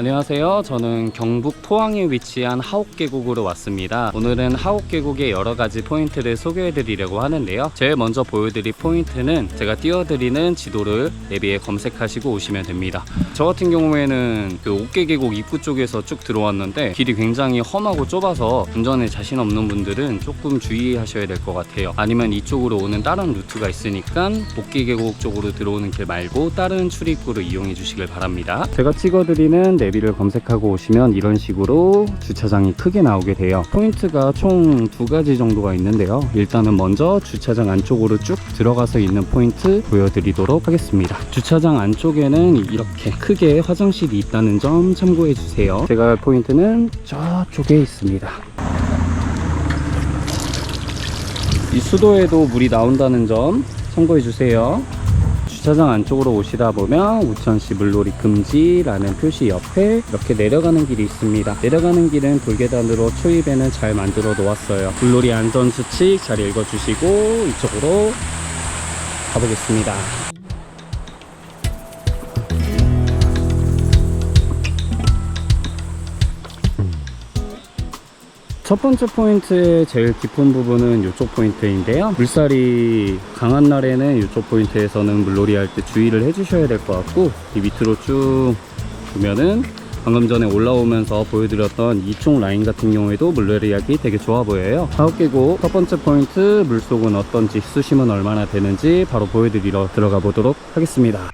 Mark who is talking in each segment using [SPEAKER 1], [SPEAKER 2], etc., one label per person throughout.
[SPEAKER 1] 안녕하세요. 저는 경북 포항에 위치한 하옥계곡으로 왔습니다. 오늘은 하옥계곡의 여러가지 포인트를 소개해 드리려고 하는데요. 제일 먼저 보여드릴 포인트는 제가 띄워드리는 지도를 내비에 검색하시고 오시면 됩니다. 저 같은 경우에는 그 옥계계곡 입구 쪽에서 쭉 들어왔는데 길이 굉장히 험하고 좁아서 운전에 자신 없는 분들은 조금 주의하셔야 될 것 같아요. 아니면 이쪽으로 오는 다른 루트가 있으니까 옥계계곡 쪽으로 들어오는 길 말고 다른 출입구를 이용해 주시길 바랍니다. 제가 찍어드리는 내비를 검색하고 오시면 이런 식으로 주차장이 크게 나오게 돼요. 포인트가 총 2가지 정도가 있는데요. 일단은 먼저 주차장 안쪽으로 쭉 들어가서 있는 포인트 보여드리도록 하겠습니다. 주차장 안쪽에는 이렇게 크게 화장실이 있다는 점 참고해 주세요. 제가 할 포인트는 저쪽에 있습니다. 이 수도에도 물이 나온다는 점 참고해 주세요. 주차장 안쪽으로 오시다 보면 우천시 물놀이 금지라는 표시 옆에 이렇게 내려가는 길이 있습니다. 내려가는 길은 돌계단으로 초입에는 잘 만들어 놓았어요. 물놀이 안전수칙 잘 읽어주시고 이쪽으로 가보겠습니다. 첫 번째 포인트의 제일 깊은 부분은 이쪽 포인트인데요. 물살이 강한 날에는 이쪽 포인트에서는 물놀이 할 때 주의를 해주셔야 될 것 같고, 이 밑으로 쭉 보면은 방금 전에 올라오면서 보여드렸던 이쪽 라인 같은 경우에도 물놀이 하기 되게 좋아 보여요. 하옥계곡 첫 번째 포인트 물속은 어떤지, 수심은 얼마나 되는지 바로 보여드리러 들어가 보도록 하겠습니다.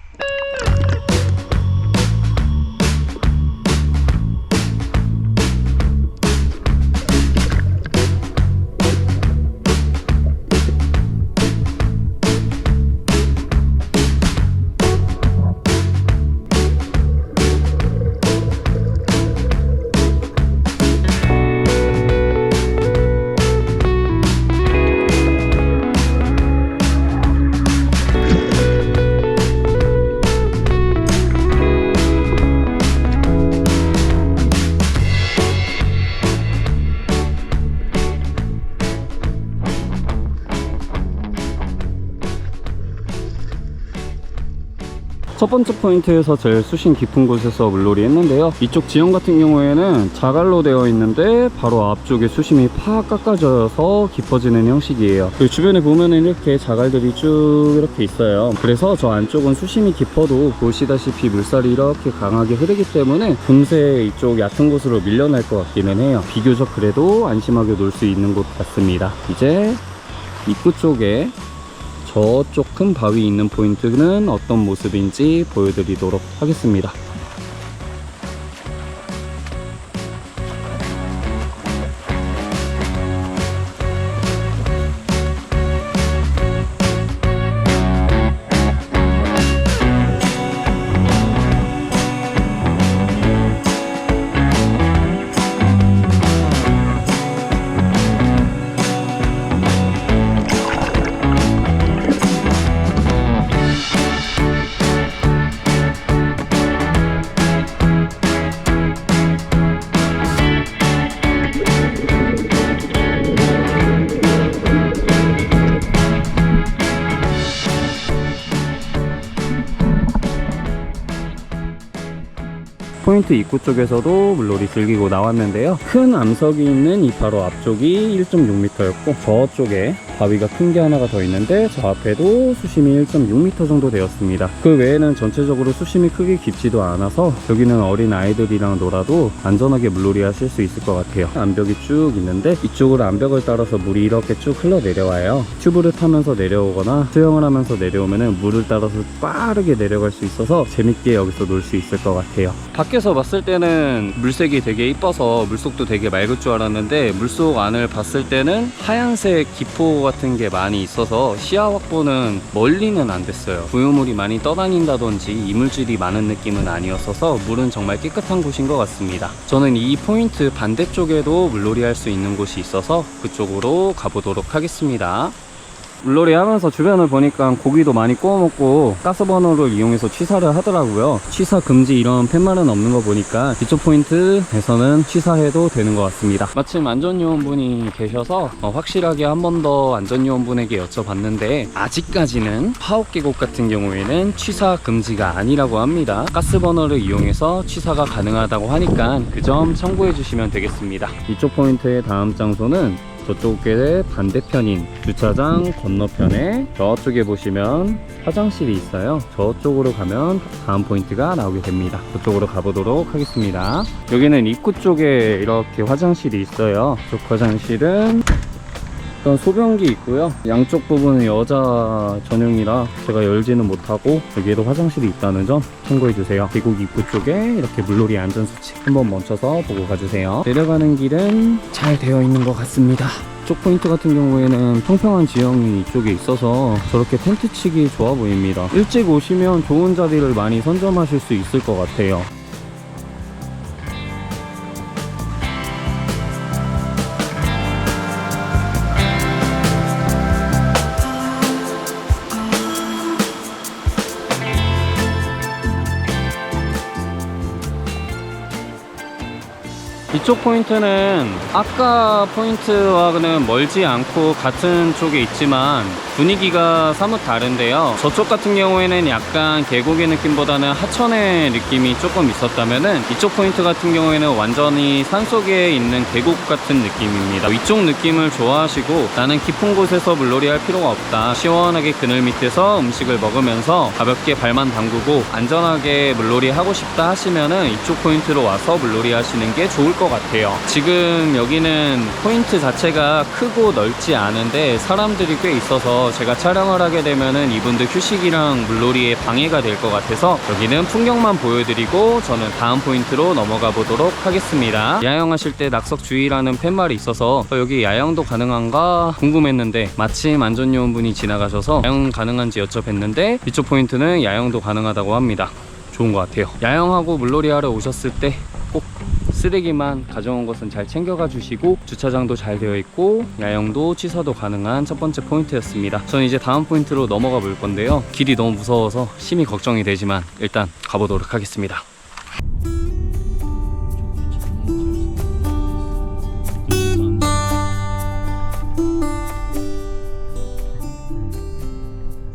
[SPEAKER 1] 첫 번째 포인트에서 제일 수심 깊은 곳에서 물놀이 했는데요. 이쪽 지형 같은 경우에는 자갈로 되어 있는데 바로 앞쪽에 수심이 팍 깎아져서 깊어지는 형식이에요. 그리고 주변에 보면은 이렇게 자갈들이 쭉 이렇게 있어요. 그래서 저 안쪽은 수심이 깊어도 보시다시피 물살이 이렇게 강하게 흐르기 때문에 금세 이쪽 얕은 곳으로 밀려날 것 같기는 해요. 비교적 그래도 안심하게 놀 수 있는 곳 같습니다. 이제 입구 쪽에 저쪽 큰 바위 있는 포인트는 어떤 모습인지 보여드리도록 하겠습니다. 포인트 입구 쪽에서도 물놀이 즐기고 나왔는데요. 큰 암석이 있는 이 바로 앞쪽이 1.6m였고 저쪽에 바위가 큰 게 하나가 더 있는데 저 앞에도 수심이 1.6m 정도 되었습니다. 그 외에는 전체적으로 수심이 크게 깊지도 않아서 여기는 어린 아이들이랑 놀아도 안전하게 물놀이 하실 수 있을 것 같아요. 암벽이 쭉 있는데 이쪽으로 암벽을 따라서 물이 이렇게 쭉 흘러 내려와요. 튜브를 타면서 내려오거나 수영을 하면서 내려오면은 물을 따라서 빠르게 내려갈 수 있어서 재밌게 여기서 놀 수 있을 것 같아요. 밖에서 봤을 때는 물색이 되게 이뻐서 물속도 되게 맑을 줄 알았는데 물속 안을 봤을 때는 하얀색 기포 같은 게 많이 있어서 시야 확보는 멀리는 안 됐어요. 부유물이 많이 떠다닌다든지 이물질이 많은 느낌은 아니었어서 물은 정말 깨끗한 곳인 것 같습니다. 저는 이 포인트 반대쪽에도 물놀이 할 수 있는 곳이 있어서 그쪽으로 가보도록 하겠습니다. 물놀이 하면서 주변을 보니까 고기도 많이 구워 먹고 가스버너를 이용해서 취사를 하더라고요. 취사 금지 이런 팻말은 없는 거 보니까 이쪽 포인트에서는 취사해도 되는 것 같습니다. 마침 안전요원분이 계셔서 확실하게 한 번 더 안전요원분에게 여쭤봤는데 아직까지는 하옥 계곡 같은 경우에는 취사 금지가 아니라고 합니다. 가스버너를 이용해서 취사가 가능하다고 하니까 그 점 참고해 주시면 되겠습니다. 이쪽 포인트의 다음 장소는 저쪽의 반대편인 주차장 건너편에 저쪽에 보시면 화장실이 있어요. 저쪽으로 가면 다음 포인트가 나오게 됩니다. 그쪽으로 가보도록 하겠습니다. 여기는 입구 쪽에 이렇게 화장실이 있어요. 이쪽 화장실은 일단 소변기 있고요. 양쪽 부분은 여자 전용이라 제가 열지는 못하고 여기에도 화장실이 있다는 점 참고해주세요. 계곡 입구 쪽에 이렇게 물놀이 안전수칙 한번 멈춰서 보고 가주세요. 내려가는 길은 잘 되어 있는 것 같습니다. 이쪽 포인트 같은 경우에는 평평한 지형이 이쪽에 있어서 저렇게 텐트 치기 좋아 보입니다. 일찍 오시면 좋은 자리를 많이 선점하실 수 있을 것 같아요. 이쪽 포인트는 아까 포인트와는 멀지 않고 같은 쪽에 있지만 분위기가 사뭇 다른데요. 저쪽 같은 경우에는 약간 계곡의 느낌보다는 하천의 느낌이 조금 있었다면은 이쪽 포인트 같은 경우에는 완전히 산속에 있는 계곡 같은 느낌입니다. 이쪽 느낌을 좋아하시고 나는 깊은 곳에서 물놀이 할 필요가 없다, 시원하게 그늘 밑에서 음식을 먹으면서 가볍게 발만 담그고 안전하게 물놀이 하고 싶다 하시면은 이쪽 포인트로 와서 물놀이 하시는 게 좋을 것 같아요. 지금 여기는 포인트 자체가 크고 넓지 않은데 사람들이 꽤 있어서 제가 촬영을 하게 되면은 이분들 휴식이랑 물놀이에 방해가 될 것 같아서 여기는 풍경만 보여드리고 저는 다음 포인트로 넘어가 보도록 하겠습니다. 야영하실 때 낙석주의라는 팻말이 있어서 여기 야영도 가능한가 궁금했는데 마침 안전요원분이 지나가셔서 야영 가능한지 여쭤뵀는데 이쪽 포인트는 야영도 가능하다고 합니다. 좋은 것 같아요. 야영하고 물놀이 하러 오셨을 때 꼭 쓰레기만 가져온 것은 잘 챙겨가 주시고 주차장도 잘 되어 있고 야영도 취사도 가능한 첫 번째 포인트였습니다. 저는 이제 다음 포인트로 넘어가 볼 건데요. 길이 너무 무서워서 심히 걱정이 되지만 일단 가보도록 하겠습니다.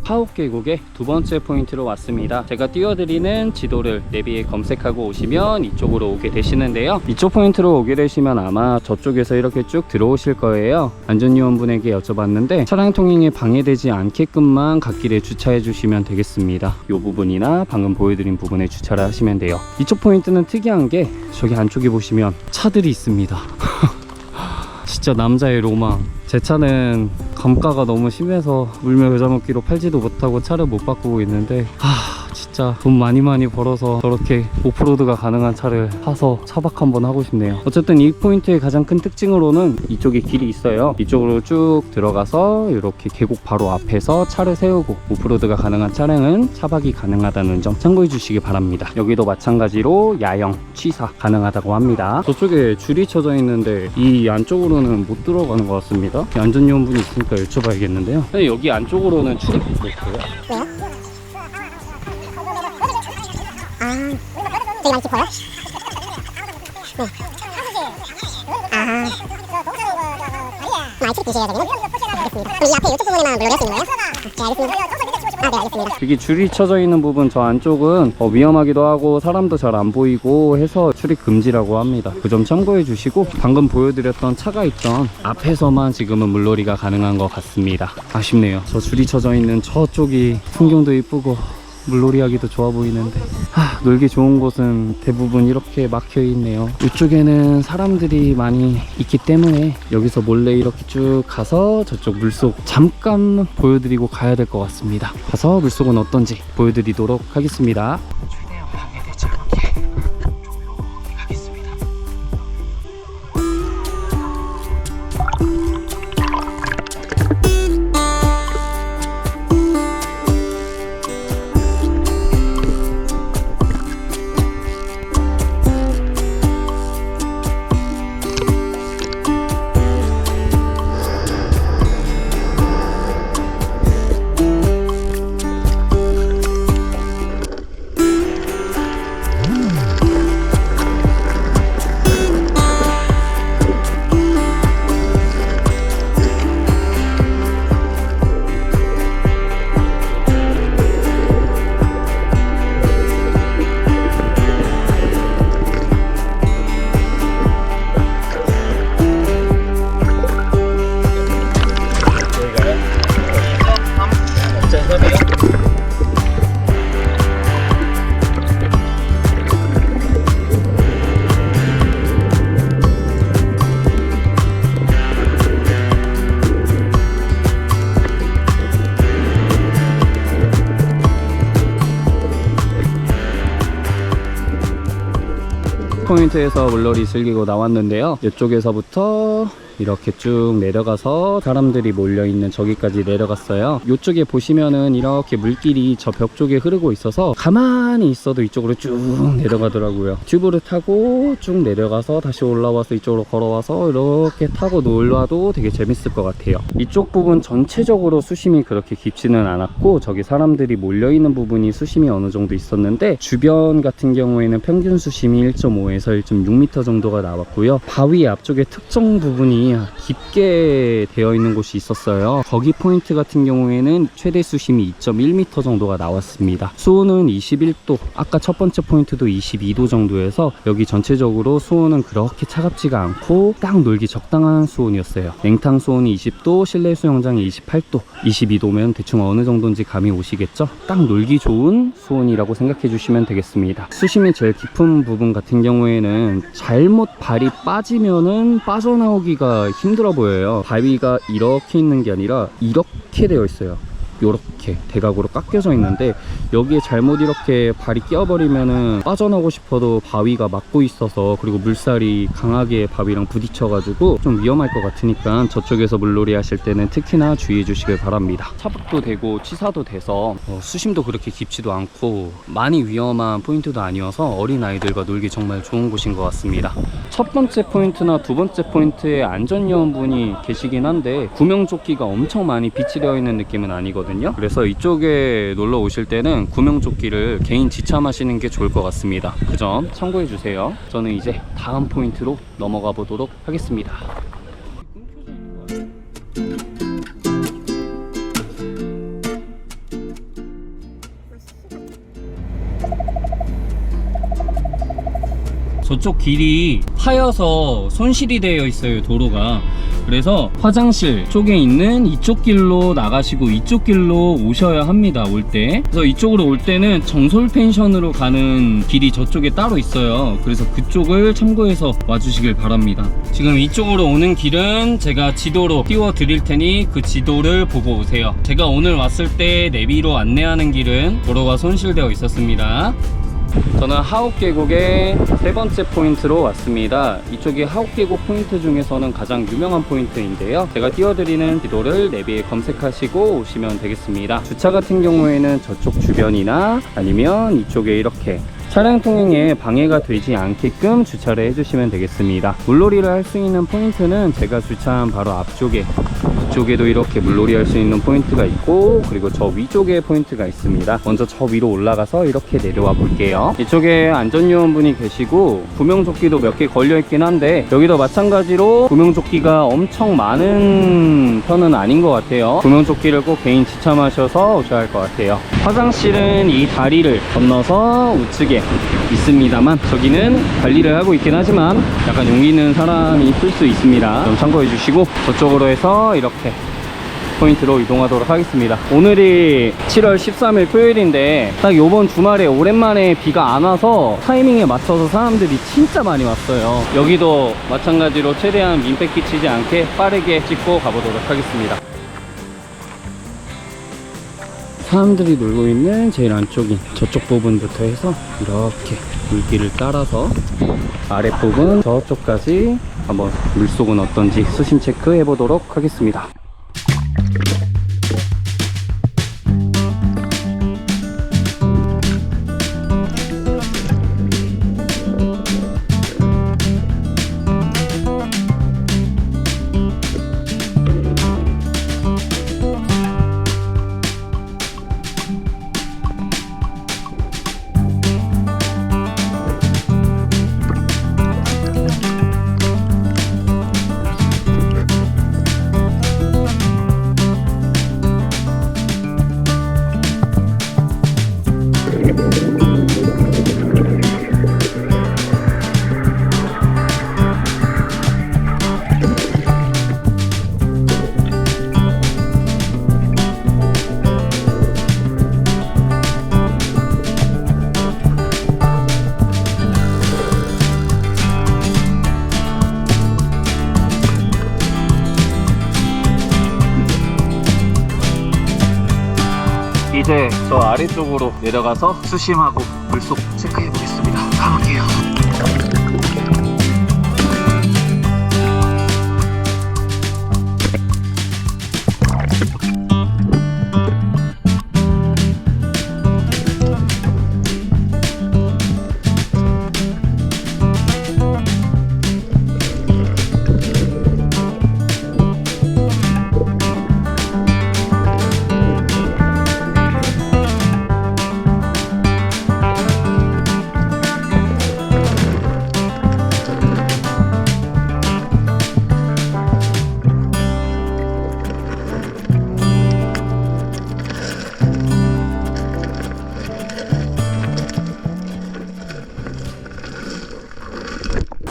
[SPEAKER 1] 하옥 계곡의 두 번째 포인트로 왔습니다. 제가 띄워드리는 지도를 내비에 검색하고 오시면 이쪽으로 오게 되시는데요. 이쪽 포인트로 오게 되시면 아마 저쪽에서 이렇게 쭉 들어오실 거예요. 안전요원분에게 여쭤봤는데 차량 통행에 방해되지 않게끔만 갓길에 주차해 주시면 되겠습니다. 이 부분이나 방금 보여드린 부분에 주차를 하시면 돼요. 이쪽 포인트는 특이한 게 저기 안쪽에 보시면 차들이 있습니다. 진짜 남자의 로망. 제 차는 감가가 너무 심해서 울며 겨자 먹기로 팔지도 못하고 차를 못 바꾸고 있는데 진짜 돈 많이 벌어서 저렇게 오프로드가 가능한 차를 사서 차박 한번 하고 싶네요. 어쨌든 이 포인트의 가장 큰 특징으로는 이쪽에 길이 있어요. 이쪽으로 쭉 들어가서 이렇게 계곡 바로 앞에서 차를 세우고 오프로드가 가능한 차량은 차박이 가능하다는 점 참고해 주시기 바랍니다. 여기도 마찬가지로 야영, 취사 가능하다고 합니다. 저쪽에 줄이 쳐져 있는데 이 안쪽으로는 못 들어가는 것 같습니다. 안전요원분이 있으니까 여쭤봐야겠는데요. 근데 여기 안쪽으로는 출입이 있어요.
[SPEAKER 2] 왜요? 되게 많이 깊어요? 네. 출입 금지예요, 저기는? 알겠습니다. 그럼 이 앞에 이쪽 부분에만 물놀이 할 수 있는 거예요? 네, 알겠습니다. 네, 알겠습니다.
[SPEAKER 1] 여기 줄이 쳐져 있는 부분 저 안쪽은 위험하기도 하고 사람도 잘 안 보이고 해서 출입 금지라고 합니다. 그 점 참고해 주시고 방금 보여드렸던 차가 있던 앞에서만 지금은 물놀이가 가능한 것 같습니다. 아쉽네요. 저 줄이 쳐져 있는 저쪽이 풍경도 이쁘고 물놀이 하기도 좋아 보이는데 놀기 좋은 곳은 대부분 이렇게 막혀 있네요. 이쪽에는 사람들이 많이 있기 때문에 여기서 몰래 이렇게 쭉 가서 저쪽 물속 잠깐 보여드리고 가야 될 것 같습니다. 가서 물속은 어떤지 보여드리도록 하겠습니다. 최대한 방해되지 않게 조용히 가겠습니다. 포인트에서 물놀이 즐기고 나왔는데요. 이쪽에서부터 이렇게 쭉 내려가서 사람들이 몰려있는 저기까지 내려갔어요. 이쪽에 보시면은 이렇게 물길이 저 벽 쪽에 흐르고 있어서 가만히 있어도 이쪽으로 쭉 내려가더라고요. 튜브를 타고 쭉 내려가서 다시 올라와서 이쪽으로 걸어와서 이렇게 타고 놀러와도 되게 재밌을 것 같아요. 이쪽 부분 전체적으로 수심이 그렇게 깊지는 않았고 저기 사람들이 몰려있는 부분이 수심이 어느 정도 있었는데 주변 같은 경우에는 평균 수심이 1.5에서 1.6m 정도가 나왔고요. 바위 앞쪽에 특정 부분이 깊게 되어 있는 곳이 있었어요. 거기 포인트 같은 경우에는 최대 수심이 2.1m 정도가 나왔습니다. 수온은 21도, 아까 첫 번째 포인트도 22도 정도여서 여기 전체적으로 수온은 그렇게 차갑지가 않고 딱 놀기 적당한 수온이었어요. 냉탕 수온이 20도, 실내 수영장이 28도, 22도면 대충 어느 정도인지 감이 오시겠죠? 딱 놀기 좋은 수온이라고 생각해 주시면 되겠습니다. 수심이 제일 깊은 부분 같은 경우에는 잘못 발이 빠지면은 빠져나오기가 힘들어 보여요. 바위가 이렇게 있는 게 아니라 이렇게 되어 있어요. 요렇게 대각으로 깎여져 있는데 여기에 잘못 이렇게 발이 끼어버리면은 빠져나오고 싶어도 바위가 막고 있어서, 그리고 물살이 강하게 바위랑 부딪혀 가지고 좀 위험할 것 같으니까 저쪽에서 물놀이 하실 때는 특히나 주의해 주시길 바랍니다. 차박도 되고 취사도 돼서 수심도 그렇게 깊지도 않고 많이 위험한 포인트도 아니어서 어린아이들과 놀기 정말 좋은 곳인 것 같습니다. 첫 번째 포인트나 두 번째 포인트에 안전요원분이 계시긴 한데 구명조끼가 엄청 많이 비치되어 있는 느낌은 아니거든요. 그래서 이쪽에 놀러 오실 때는 구명조끼를 개인 지참하시는 게 좋을 것 같습니다. 그 점 참고해 주세요. 저는 이제 다음 포인트로 넘어가 보도록 하겠습니다. 저쪽 길이 파여서 손실이 되어 있어요, 도로가. 그래서 화장실 쪽에 있는 이쪽 길로 나가시고 이쪽 길로 오셔야 합니다, 올 때. 그래서 이쪽으로 올 때는 정솔 펜션으로 가는 길이 저쪽에 따로 있어요. 그래서 그쪽을 참고해서 와주시길 바랍니다. 지금 이쪽으로 오는 길은 제가 지도로 띄워 드릴 테니 그 지도를 보고 오세요. 제가 오늘 왔을 때 내비로 안내하는 길은 도로가 손실되어 있었습니다. 저는 하옥계곡의 세 번째 포인트로 왔습니다. 이쪽이 하옥계곡 포인트 중에서는 가장 유명한 포인트인데요. 제가 띄워드리는 지도를 내비에 검색하시고 오시면 되겠습니다. 주차 같은 경우에는 저쪽 주변이나 아니면 이쪽에 이렇게 차량 통행에 방해가 되지 않게끔 주차를 해주시면 되겠습니다. 물놀이를 할 수 있는 포인트는 제가 주차한 바로 앞쪽에, 이쪽에도 이렇게 물놀이 할 수 있는 포인트가 있고, 그리고 저 위쪽에 포인트가 있습니다. 먼저 저 위로 올라가서 이렇게 내려와 볼게요. 이쪽에 안전요원분이 계시고 구명조끼도 몇 개 걸려 있긴 한데 여기도 마찬가지로 구명조끼가 엄청 많은 편은 아닌 것 같아요. 구명조끼를 꼭 개인 지참하셔서 오셔야 할 것 같아요. 화장실은 이 다리를 건너서 우측에 있습니다만 저기는 관리를 하고 있긴 하지만 약간 용기 있는 사람이 있을 수 있습니다. 좀 참고해 주시고 저쪽으로 해서 이렇게 포인트로 이동하도록 하겠습니다. 오늘이 7월 13일 토요일인데 딱 요번 주말에 오랜만에 비가 안 와서 타이밍에 맞춰서 사람들이 진짜 많이 왔어요. 여기도 마찬가지로 최대한 민폐 끼치지 않게 빠르게 찍고 가보도록 하겠습니다. 사람들이 놀고 있는 제일 안쪽인 저쪽 부분부터 해서 이렇게 물길을 따라서 아랫부분 저쪽까지 한번 물속은 어떤지 수심 체크해 보도록 하겠습니다. 이제 저 아래쪽으로 내려가서 수심하고 물속 체크해 보겠습니다. 가볼게요.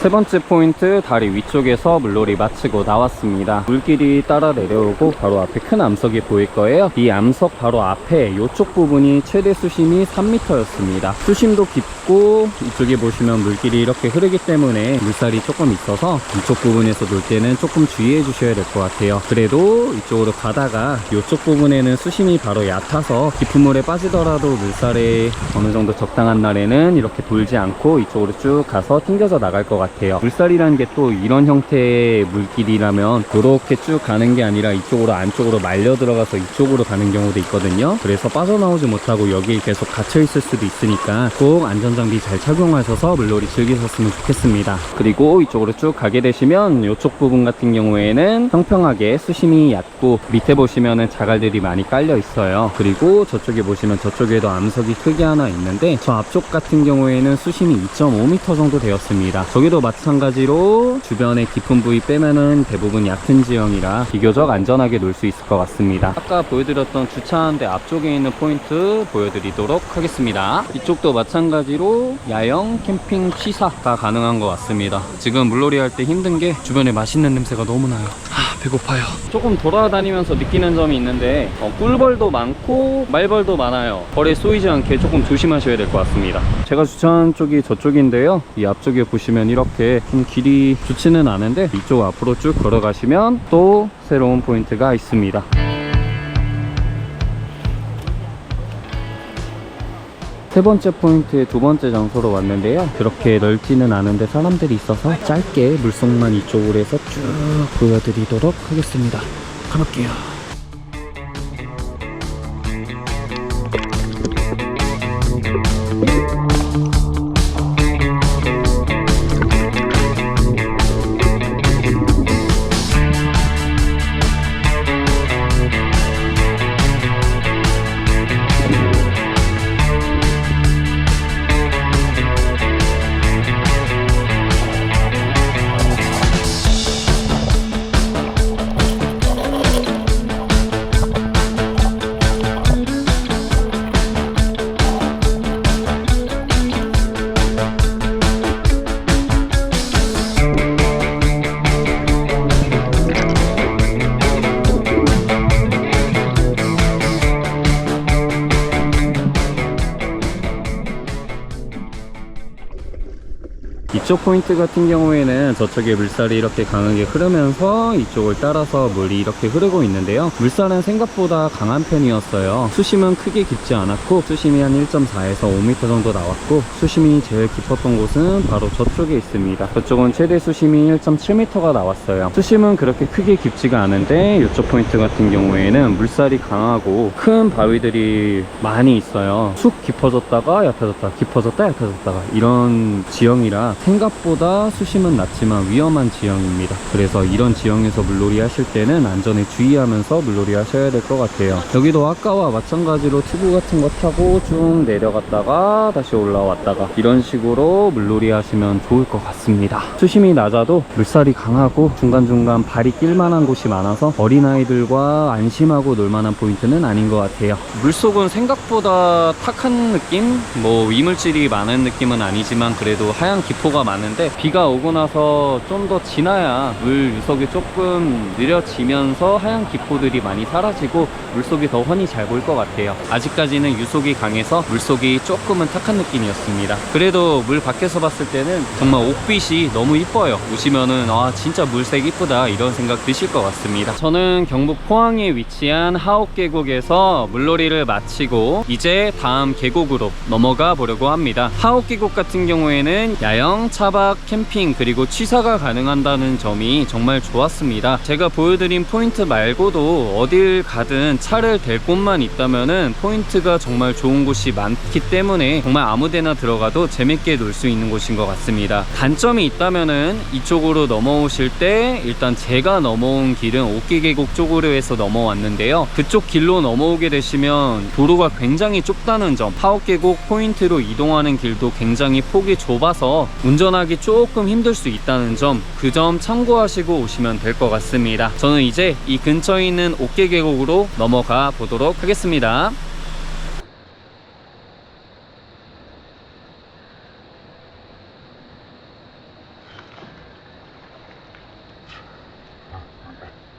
[SPEAKER 1] 세 번째 포인트 다리 위쪽에서 물놀이 마치고 나왔습니다. 물길이 따라 내려오고 바로 앞에 큰 암석이 보일 거예요. 이 암석 바로 앞에 이쪽 부분이 최대 수심이 3m였습니다. 수심도 깊고 이쪽에 보시면 물길이 이렇게 흐르기 때문에 물살이 조금 있어서 이쪽 부분에서 놀 때는 조금 주의해 주셔야 될 것 같아요. 그래도 이쪽으로 가다가 이쪽 부분에는 수심이 바로 얕아서 깊은 물에 빠지더라도 물살에 어느 정도 적당한 날에는 이렇게 돌지 않고 이쪽으로 쭉 가서 튕겨져 나갈 것 같아요. 물살이라는 게 또 이런 형태의 물길이라면 이렇게 쭉 가는 게 아니라 이쪽으로 안쪽으로 말려 들어가서 이쪽으로 가는 경우도 있거든요. 그래서 빠져나오지 못하고 여기에 계속 갇혀 있을 수도 있으니까 꼭 안전장비 잘 착용하셔서 물놀이 즐기셨으면 좋겠습니다. 그리고 이쪽으로 쭉 가게 되시면 이쪽 부분 같은 경우에는 평평하게 수심이 얕고 밑에 보시면은 자갈들이 많이 깔려 있어요. 그리고 저쪽에 보시면 저쪽에도 암석이 크게 하나 있는데 저 앞쪽 같은 경우에는 수심이 2.5m 정도 되었습니다. 저기도 마찬가지로 주변에 깊은 부위 빼면은 대부분 얕은 지형이라 비교적 안전하게 놀 수 있을 것 같습니다. 아까 보여드렸던 주차하는데 앞쪽에 있는 포인트 보여드리도록 하겠습니다. 이쪽도 마찬가지로 야영 캠핑 취사가 가능한 것 같습니다. 지금 물놀이 할 때 힘든 게 주변에 맛있는 냄새가 너무 나요. 배고파요. 조금 돌아다니면서 느끼는 점이 있는데 꿀벌도 많고 말벌도 많아요. 벌에 쏘이지 않게 조금 조심하셔야 될 것 같습니다. 제가 주차한 쪽이 저쪽인데요, 이 앞쪽에 보시면 이렇게 좀 길이 좋지는 않은데 이쪽 앞으로 쭉 걸어가시면 또 새로운 포인트가 있습니다. 세 번째 포인트의 두 번째 장소로 왔는데요, 그렇게 넓지는 않은데 사람들이 있어서 짧게 물속만 이쪽으로 해서 쭉 보여드리도록 하겠습니다. 가볼게요. 이쪽 포인트 같은 경우에는 저쪽에 물살이 이렇게 강하게 흐르면서 이쪽을 따라서 물이 이렇게 흐르고 있는데요, 물살은 생각보다 강한 편이었어요. 수심은 크게 깊지 않았고 수심이 한 1.4에서 5m 정도 나왔고, 수심이 제일 깊었던 곳은 바로 저쪽에 있습니다. 저쪽은 최대 수심이 1.7m가 나왔어요. 수심은 그렇게 크게 깊지가 않은데 이쪽 포인트 같은 경우에는 물살이 강하고 큰 바위들이 많이 있어요. 쑥 깊어졌다가 얕아졌다, 깊어졌다 얕아졌다가 이런 지형이라 생각보다 수심은 낮지만 위험한 지형입니다. 그래서 이런 지형에서 물놀이 하실 때는 안전에 주의하면서 물놀이 하셔야 될 것 같아요. 여기도 아까와 마찬가지로 튜브 같은 거 타고 쭉 내려갔다가 다시 올라왔다가 이런 식으로 물놀이 하시면 좋을 것 같습니다. 수심이 낮아도 물살이 강하고 중간중간 발이 낄만한 곳이 많아서 어린아이들과 안심하고 놀만한 포인트는 아닌 것 같아요. 물속은 생각보다 탁한 느낌? 뭐 이물질이 많은 느낌은 아니지만 그래도 하얀 기포가 많은데 비가 오고 나서 좀 더 지나야 물 유속이 조금 느려지면서 하얀 기포들이 많이 사라지고 물속이 더 훤히 잘 보일 것 같아요. 아직까지는 유속이 강해서 물속이 조금은 탁한 느낌이었습니다. 그래도 물 밖에서 봤을 때는 정말 옥빛이 너무 이뻐요. 보시면은 아 진짜 물색 이쁘다 이런 생각 드실 것 같습니다. 저는 경북 포항에 위치한 하옥계곡에서 물놀이를 마치고 이제 다음 계곡으로 넘어가 보려고 합니다. 하옥계곡 같은 경우에는 야영, 차박, 캠핑 그리고 취사가 가능한다는 점이 정말 좋았습니다. 제가 보여드린 포인트 말고도 어딜 가든 차를 댈 곳만 있다면은 포인트가 정말 좋은 곳이 많기 때문에 정말 아무데나 들어가도 재밌게 놀 수 있는 곳인 것 같습니다. 단점이 있다면은 이쪽으로 넘어오실 때 일단 제가 넘어온 길은 옥기계곡 쪽으로 해서 넘어왔는데요, 그쪽 길로 넘어오게 되시면 도로가 굉장히 좁다는 점, 하옥계곡 포인트로 이동하는 길도 굉장히 폭이 좁아서 운전하기 조금 힘들 수 있다는 점, 그 점 참고하시고 오시면 될 것 같습니다. 저는 이제 이 근처에 있는 옥계계곡으로 넘어가 보도록 하겠습니다.